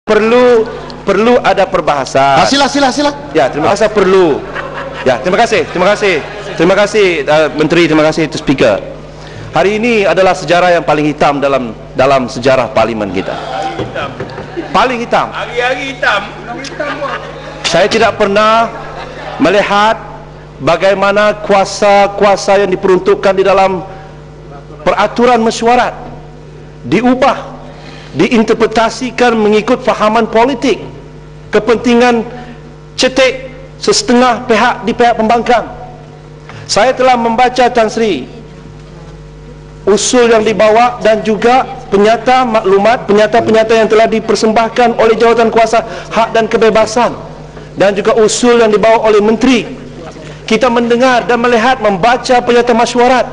perlu ada perbahasan. Sila. Ya, terima kasih, perlu. Ya, terima kasih Menteri, terima kasih Speaker. Hari ini adalah sejarah yang paling hitam dalam sejarah parlimen kita. Paling hitam. Hari-hari hitam. Saya tidak pernah melihat bagaimana kuasa-kuasa yang diperuntukkan di dalam peraturan mesyuarat diubah, diinterpretasikan mengikut fahaman politik, kepentingan cetek setengah pihak di pihak pembangkang. Saya telah membaca, Tan Sri, usul yang dibawa dan juga penyata maklumat, penyata-penyata yang telah dipersembahkan oleh jawatan kuasa hak dan kebebasan, dan juga usul yang dibawa oleh menteri. Kita mendengar dan melihat, membaca penyata mesyuarat,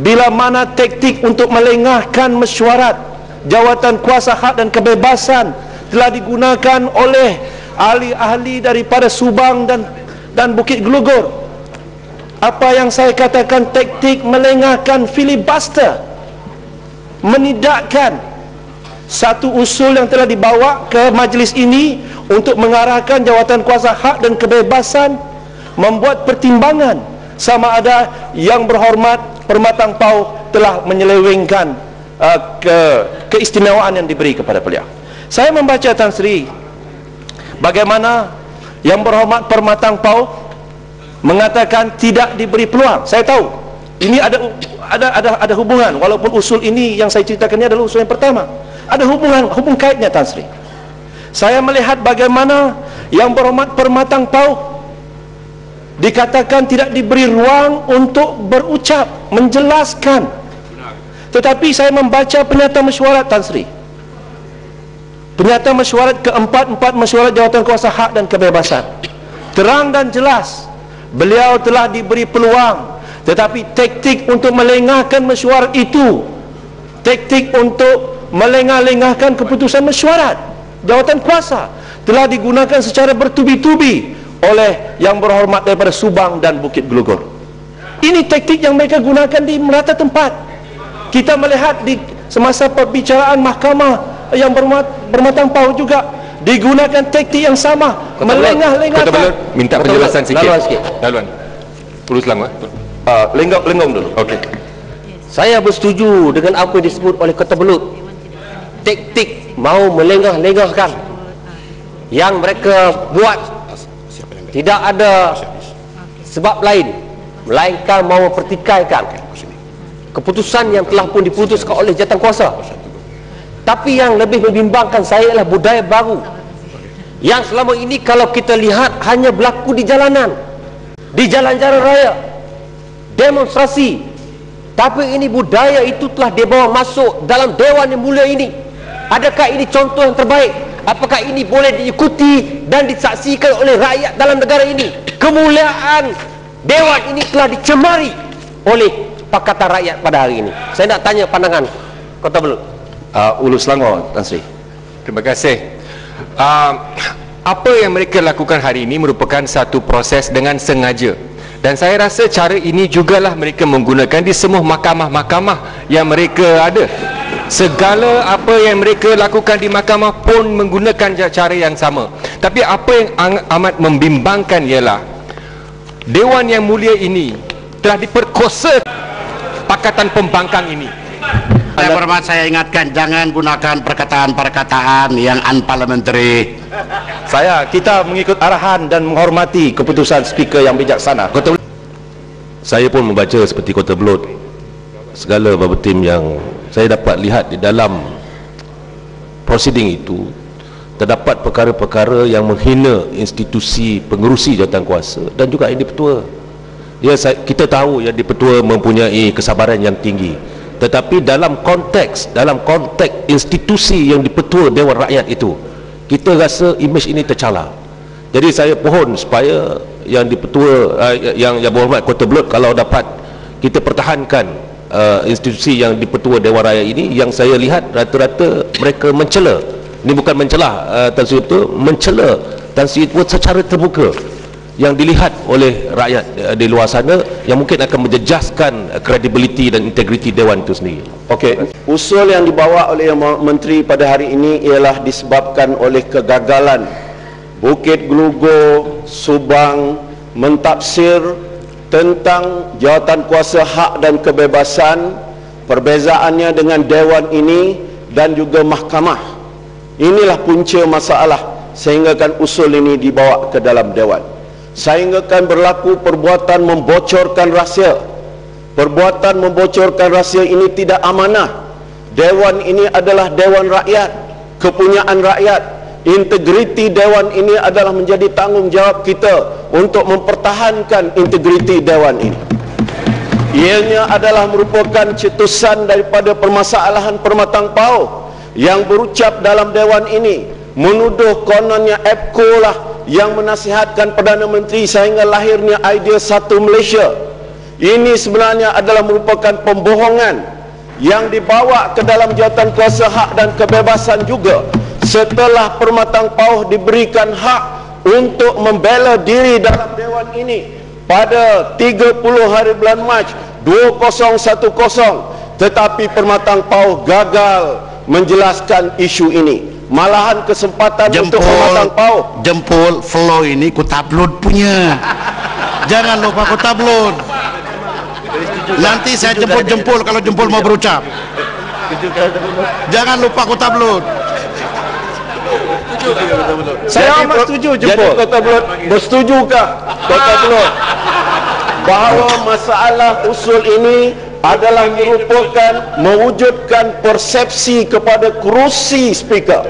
bila mana taktik untuk melengahkan mesyuarat jawatan kuasa hak dan kebebasan telah digunakan oleh ahli-ahli daripada Subang dan Bukit Gelugor. Apa yang saya katakan, taktik melengahkan filibuster, menidakkan satu usul yang telah dibawa ke majlis ini untuk mengarahkan jawatan kuasa hak dan kebebasan membuat pertimbangan sama ada Yang Berhormat Permatang Pau telah menyelewengkan keistimewaan yang diberi kepada beliau. Saya membaca, Tan Sri, bagaimana Yang Berhormat Permatang Pau mengatakan tidak diberi peluang. Saya tahu ini ada hubungan, walaupun usul ini yang saya ceritakan ini adalah usul yang pertama. Ada hubung kaitnya, Tan Sri. Saya melihat bagaimana Yang Berhormat Permatang Pau dikatakan tidak diberi ruang untuk berucap, menjelaskan. Tetapi saya membaca penyata mesyuarat, Tan Sri, penyata mesyuarat keempat mesyuarat jawatan kuasa hak dan kebebasan, terang dan jelas beliau telah diberi peluang, tetapi taktik untuk melengahkan mesyuarat itu, taktik untuk melengah-lengahkan keputusan mesyuarat jawatan kuasa telah digunakan secara bertubi-tubi oleh Yang Berhormat daripada Subang dan Bukit Gelugor. Ini taktik yang mereka gunakan di merata tempat. Kita melihat di semasa perbicaraan mahkamah Yang Bermatang Pau juga digunakan taktik yang sama, melengah-lengahkan. Minta penjelasan sikit. Laluan. Urus lang, lenggong dulu. Okey. Saya bersetuju dengan apa yang disebut oleh Kota Belut. Taktik mau melengah-lengahkan yang mereka buat tidak ada sebab lain melainkan mau mempertikaikan keputusan yang telah pun diputuskan oleh jawatan kuasa. Tapi yang lebih membimbangkan saya adalah budaya baru yang selama ini kalau kita lihat hanya berlaku di jalanan, di jalan-jalan raya, demonstrasi. Tapi ini budaya itu telah dibawa masuk dalam Dewan yang mulia ini. Adakah ini contoh yang terbaik? Apakah ini boleh diikuti dan disaksikan oleh rakyat dalam negara ini? Kemuliaan Dewan ini telah dicemari oleh Pakatan Rakyat pada hari ini. Saya nak tanya pandangan Kota Belut. Ulu Selangor, Tan Sri. Terima kasih. Apa yang mereka lakukan hari ini merupakan satu proses dengan sengaja, dan saya rasa cara ini jugalah mereka menggunakan di semua mahkamah-mahkamah yang mereka ada. Segala apa yang mereka lakukan di mahkamah pun menggunakan cara yang sama. Tapi apa yang amat membimbangkan ialah Dewan yang mulia ini telah diperkosa Pakatan Pembangkang ini. Yang Berhormat, saya ingatkan jangan gunakan perkataan-perkataan yang unparliamentary. Kita mengikut arahan dan menghormati keputusan Speaker yang bijaksana. Saya pun membaca seperti Kota Belut segala verbatim yang saya dapat lihat di dalam proceeding itu. Terdapat perkara-perkara yang menghina institusi pengerusi jawatan kuasa dan juga yang dipetua. Kita tahu yang dipetua mempunyai kesabaran yang tinggi, tetapi dalam konteks institusi yang dipetua Dewan Rakyat itu, kita rasa imej ini tercela. Jadi saya pohon supaya yang dipetua yang berhormat Kota Belut, kalau dapat kita pertahankan institusi yang dipetua Dewan Rakyat ini. Yang saya lihat rata-rata mereka mencela. Ini bukan mencelah Tan Sri itu, mencela Tan Sri itu secara terbuka yang dilihat oleh rakyat di luar sana, yang mungkin akan menjejaskan kredibiliti dan integriti Dewan itu sendiri. Okey. Usul yang dibawa oleh Menteri pada hari ini ialah disebabkan oleh kegagalan Bukit Gelugur, Subang mentafsir tentang jawatan kuasa hak dan kebebasan, perbezaannya dengan Dewan ini dan juga mahkamah. Inilah punca masalah sehinggakan usul ini dibawa ke dalam Dewan. Sehinggakan berlaku perbuatan membocorkan rahsia. Perbuatan membocorkan rahsia ini tidak amanah. Dewan ini adalah Dewan Rakyat, kepunyaan rakyat. Integriti Dewan ini adalah menjadi tanggungjawab kita untuk mempertahankan integriti Dewan ini. Ianya adalah merupakan cetusan daripada permasalahan Permatang Pauh yang berucap dalam Dewan ini, menuduh kononnya APCO lah yang menasihatkan Perdana Menteri sehingga lahirnya idea satu Malaysia. Ini sebenarnya adalah merupakan pembohongan yang dibawa ke dalam jawatan kuasa hak dan kebebasan juga setelah Permatang Pauh diberikan hak untuk membela diri dalam Dewan ini pada 30 hari bulan Mac 2010, tetapi Permatang Pauh gagal menjelaskan isu ini. Malahan kesempatan untuk Permatang Pauh jempol flow ini ku tabloid punya. Jangan lupa ku tabloid. Nanti saya jempol kalau jempol mau berucap. Jangan lupa ku tabloid. Saya amat setuju jempol. Jadi Kota Belud bersetujukah Kota Belud bahawa masalah usul ini adalah merupakan mewujudkan persepsi kepada kerusi speaker,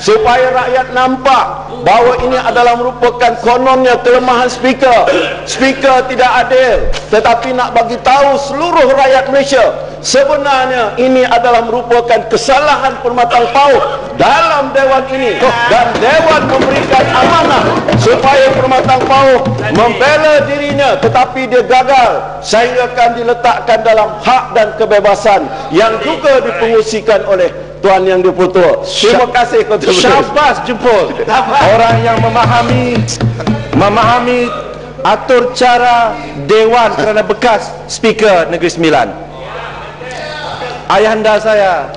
supaya rakyat nampak bahawa ini adalah merupakan kononnya kelemahan speaker. Speaker tidak adil, tetapi nak bagi tahu seluruh rakyat Malaysia sebenarnya ini adalah merupakan kesalahan Permatang Pauh dalam Dewan ini, dan Dewan memberikan amanah supaya Permatang Pauh membela dirinya, tetapi dia gagal sehingga akan diletakkan dalam hak dan kebebasan yang juga dipengusikan oleh Tuan Yang Dipertua. Terima kasih Kota Belud. Syabas jempol. Orang yang memahami atur cara Dewan kerana bekas Speaker Negeri Sembilan. Ayahanda saya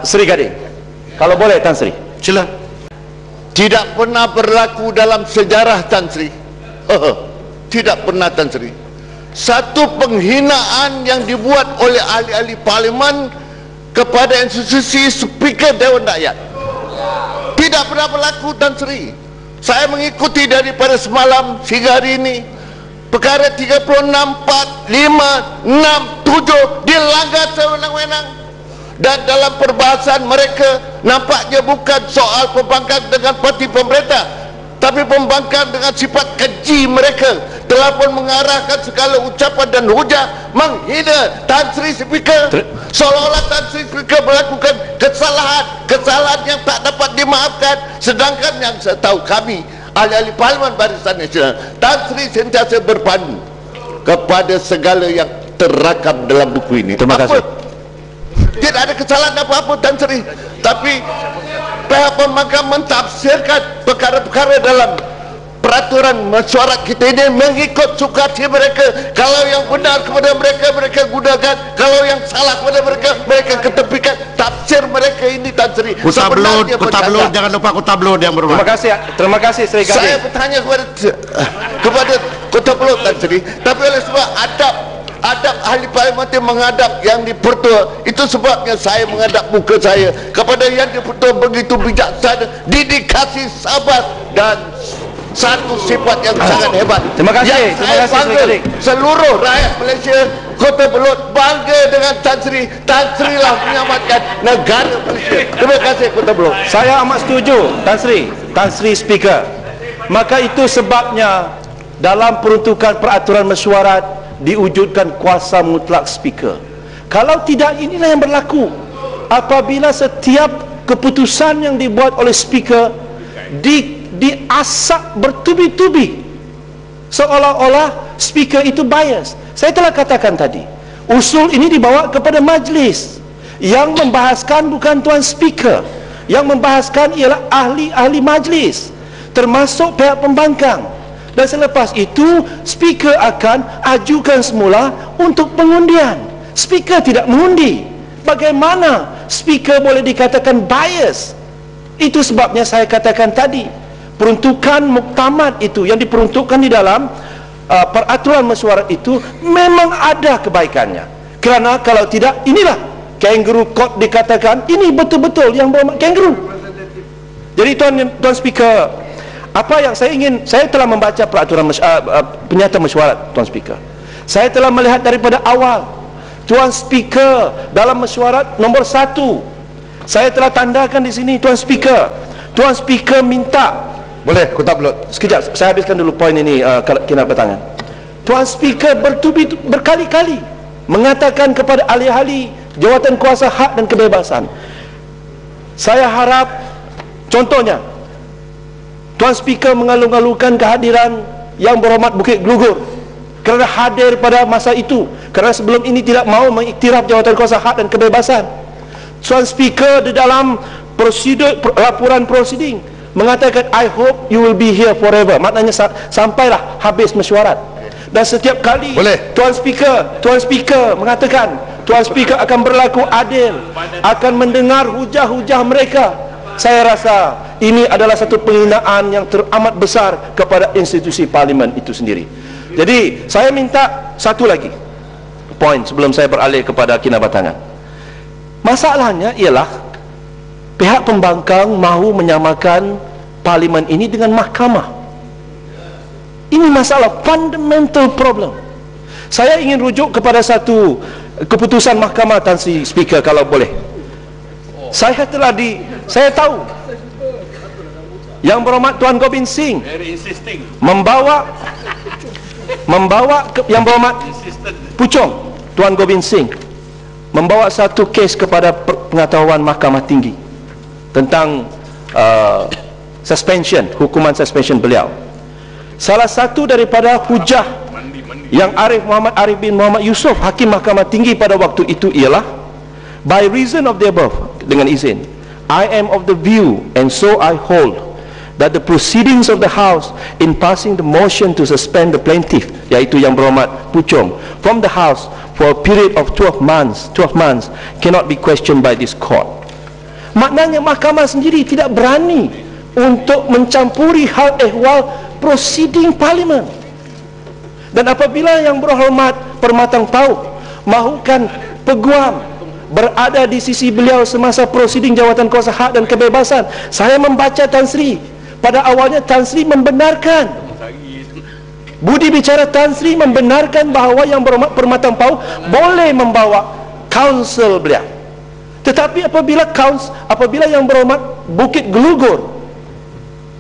Sri Gading. Kalau boleh Tan Sri. Sila. Tidak pernah berlaku dalam sejarah Tan Sri. Tidak pernah Tan Sri. Satu penghinaan yang dibuat oleh ahli-ahli parlimen kepada institusi Speaker Dewan Rakyat. Tidak pernah berlaku Tan Sri. Saya mengikuti daripada semalam sehingga hari ini. Perkara 36, 4, 5, 6, 7 dilanggar sewenang-wenang. Dan dalam perbahasan mereka nampaknya bukan soal pembangkang dengan parti pemerintah, tapi pembangkang dengan sifat keji mereka telah pun mengarahkan segala ucapan dan hujah menghina Tan Sri Speaker, seolah-olah Tan Sri Speaker melakukan kesalahan yang tak dapat dimaafkan. Sedangkan yang saya tahu kami ahli-ahli Parlimen Barisan Nasional, Tan Sri sentiasa berpandu kepada segala yang terrakam dalam buku ini. Terima kasih. Tidak ada kesalahan apa-apa Tan Sri, tapi pihak pembangkang mentafsirkan perkara-perkara dalam peraturan mesyuarat kita ini mengikut suka hati mereka. Kalau yang benar kepada mereka, mereka gunakan. Kalau yang salah kepada mereka, mereka ketepikan. Tafsir mereka ini Tan Sri Kutabloid, jangan lupa kutabloid yang berhormat. Terima kasih Sri Gading. Saya bertanya kepada Kota Belud Tan Sri, tapi oleh sebab adab ahli parlimen menghadap Yang Dipertua, itu sebabnya saya menghadap muka saya kepada Yang Dipertua begitu bijaksana, dedikasi, sabar dan satu sifat yang sangat hebat. Terima kasih. Yang Terima saya kasih bangga, seluruh rakyat Malaysia, Kota Belud bangga dengan Tan Sri. Tan Sri lah menyelamatkan negara Malaysia. Terima kasih Kota Belud. Saya amat setuju Tan Sri Speaker. Maka itu sebabnya dalam peruntukan peraturan mesyuarat diwujudkan kuasa mutlak Speaker. Kalau tidak, inilah yang berlaku apabila setiap keputusan yang dibuat oleh Speaker diasap bertubi-tubi, seolah-olah Speaker itu bias. Saya telah katakan tadi, usul ini dibawa kepada majlis. Yang membahaskan bukan Tuan Speaker, yang membahaskan ialah ahli-ahli majlis, termasuk pihak pembangkang. Dan selepas itu Speaker akan ajukan semula untuk pengundian. Speaker tidak mengundi. Bagaimana speaker boleh dikatakan bias? Itu sebabnya saya katakan tadi, peruntukan muktamad itu yang diperuntukkan di dalam peraturan mesyuarat itu memang ada kebaikannya. Kerana kalau tidak, inilah kangaroo court dikatakan, ini betul-betul yang berhormat kangaroo. Jadi Tuan Speaker, apa yang saya telah membaca peraturan penyata mesyuarat, Tuan Speaker. Saya telah melihat daripada awal, Tuan Speaker, dalam mesyuarat nombor 1, saya telah tandakan di sini, Tuan Speaker. Tuan Speaker minta, Boleh, aku tak belut. sekejap, saya habiskan dulu poin ini, kena bertangan. Tuan Speaker berkali-kali mengatakan kepada ahli-ahli jawatan kuasa hak dan kebebasan, saya harap, contohnya, Tuan Speaker mengalu-alukan kehadiran Yang Berhormat Bukit Gelugur kerana hadir pada masa itu, kerana sebelum ini tidak mahu mengiktiraf jawatan kuasa hak dan kebebasan. Tuan Speaker di dalam prosedur laporan proceeding mengatakan, I hope you will be here forever. Maknanya sampailah habis mesyuarat. Dan setiap kali Tuan Speaker mengatakan, Tuan Speaker akan berlaku adil, akan mendengar hujah-hujah mereka. Saya rasa ini adalah satu penghinaan yang teramat besar kepada institusi parlimen itu sendiri. Jadi saya minta satu lagi poin sebelum saya beralih kepada kinabatangan. Masalahnya ialah pihak pembangkang mahu menyamakan parlimen ini dengan mahkamah. Ini masalah fundamental problem. Saya ingin rujuk kepada satu keputusan mahkamah, Tan Sri Speaker, kalau boleh. Saya tahu Yang Berhormat Tuan Gobind Singh membawa Yang Berhormat Puchong, Tuan Gobind Singh membawa satu kes kepada pengetahuan Mahkamah Tinggi tentang suspension, hukuman suspension beliau. Salah satu daripada hujah yang Muhammad Arif bin Muhammad Yusof, Hakim Mahkamah Tinggi pada waktu itu ialah, by reason of the above, dengan izin, I am of the view and so I hold that the proceedings of the House in passing the motion to suspend the plaintiff, iaitu Yang Berhormat Puchong, from the House for a period of 12 months cannot be questioned by this court. Maknanya mahkamah sendiri tidak berani untuk mencampuri hal ehwal proceeding parlimen. Dan apabila Yang Berhormat Permatang Pauh mahukan peguam berada di sisi beliau semasa prosiding jawatan kuasa hak dan kebebasan, saya membaca Tan Sri, pada awalnya Tan Sri membenarkan, budi bicara Tan Sri membenarkan bahawa Yang Berhormat Permatang Pauh boleh membawa counsel beliau. Tetapi apabila Yang Berhormat Bukit Gelugur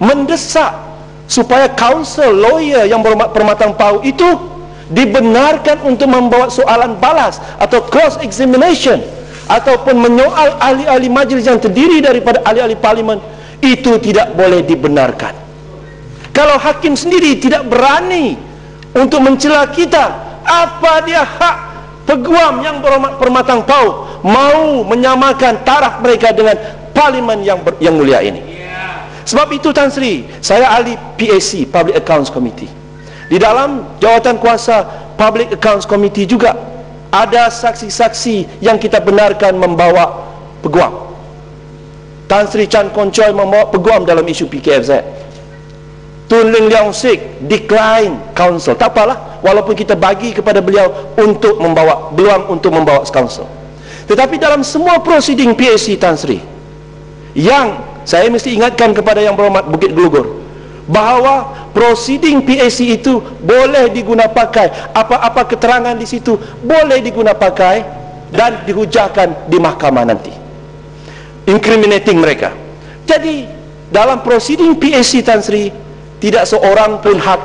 mendesak supaya counsel lawyer Yang Berhormat Permatang Pauh itu dibenarkan untuk membawa soalan balas atau cross examination ataupun menyoal ahli-ahli majlis yang terdiri daripada ahli-ahli parlimen, itu tidak boleh dibenarkan. Kalau hakim sendiri tidak berani untuk mencela kita, apa dia hak peguam Yang Berhormat Permatang Pauh mau menyamakan taraf mereka dengan parlimen yang mulia ini? Sebab itu Tan Sri, saya ahli PAC, Public Accounts Committee. Di dalam jawatan kuasa Public Accounts Committee juga ada saksi-saksi yang kita benarkan membawa peguam. Tan Sri Chan Kon Choi membawa peguam dalam isu PKFZ. Tun Ling Leong Sik decline counsel. Tak apalah, walaupun kita bagi kepada beliau untuk membawa counsel. Tetapi dalam semua proceeding PAC, Tan Sri, yang saya mesti ingatkan kepada Yang Berhormat Bukit Gelugur, bahawa proceeding PAC itu boleh diguna pakai, apa-apa keterangan di situ boleh diguna pakai dan dihujahkan di mahkamah nanti, incriminating mereka. Jadi dalam proceeding PAC, Tan Sri, tidak seorang pun hak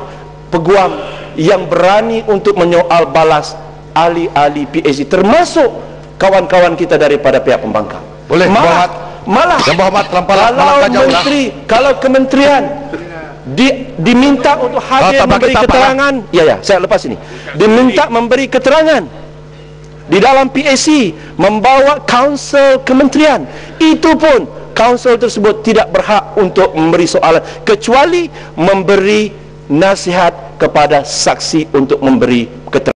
peguam yang berani untuk menyoal balas ahli-ahli PAC, termasuk kawan-kawan kita daripada pihak pembangkang. Boleh, malah kalau kementerian diminta untuk hadir memberi keterangan, saya lepas ini, diminta memberi keterangan di dalam PAC, membawa counsel kementerian, itu pun counsel tersebut tidak berhak untuk memberi soalan, kecuali memberi nasihat kepada saksi untuk memberi